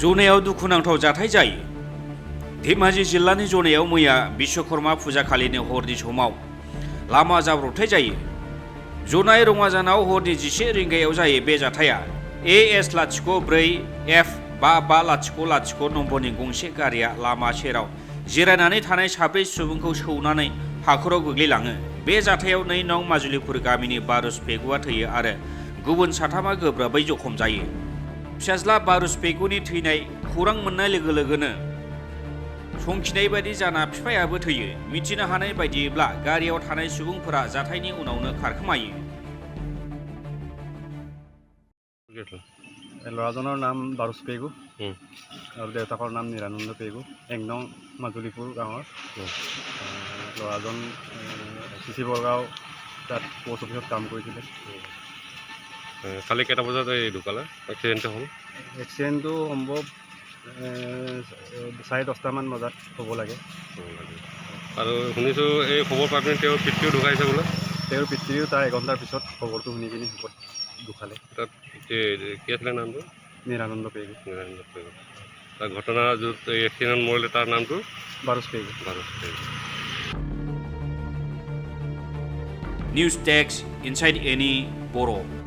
जनायाव दुखुनांथाव जाथाय जायो। धेमाजि जिल्लानि जनायाव मैया बिश्वकर्मा फुजा खालिनि हरनि समाव लामा जाब्रबथाय जायो। जनाय रङाजानाव हरनि 11 रिंगायाव जायो बे जाथाया। AS04F5500 नम्बरनि गंसे गारिया लामा सेराव जिरायनानै थानाय 4 सुबुंखौ सौनानै हाखराव गोग्लैलाङो। बे जाथायाव 2 नं माजुलिपुर गामिनि बारुस पेगुआ थैयो आरो गुबुन 7 गोब्राबै जखम जायो। फिसाज्ला बारुस पेगुनि थैनाय खौरां मोननाय लोगो लोगोनो संखिनाय बायदि जाना बिफायाबो थैयो। मिथिनो हानाय बायदिब्ला गारियाव थानाय सुबुंफोरा जाथायनि उनावनो खारखोमायो। ল'ৰাজনৰ নাম বাৰুচ পেগু আৰু দেউতাকৰ নাম নিৰানন্দ পেগু, 1 নং মাজুলীপুৰ গাঁৱৰ। ল'ৰাজন চিচি বৰগাঁও তাত পোষ্ট অফিচত কাম কৰিছিলে। কালি কেইটা বজাত এই ঢুকালে এক্সিডেণ্টটো হ'ল? এক্সিডেণ্টটো সম্ভৱ 10:30মান বজাত হ'ব লাগে। আৰু শুনিছোঁ এই খবৰ পাই পিনে তেওঁৰ পিতৃও ঢুকাইছে বোলে? তেওঁৰ পিতৃও তাৰ 1 ঘণ্টাৰ পিছত খবৰটো শুনি কিনি ঢুকালে। তাত কি আছিলে নামটো? নিৰানন্দ পেগু। নিৰানন্দ পেগু। তাৰ ঘটনা য'ত এই এক্সিডেণ্ট মৰিলে তাৰ নামটো? বাৰুচ পেগু। বাৰুচ পেগু। নিউজ ডেস্ক ইনসাইড এনি बर'।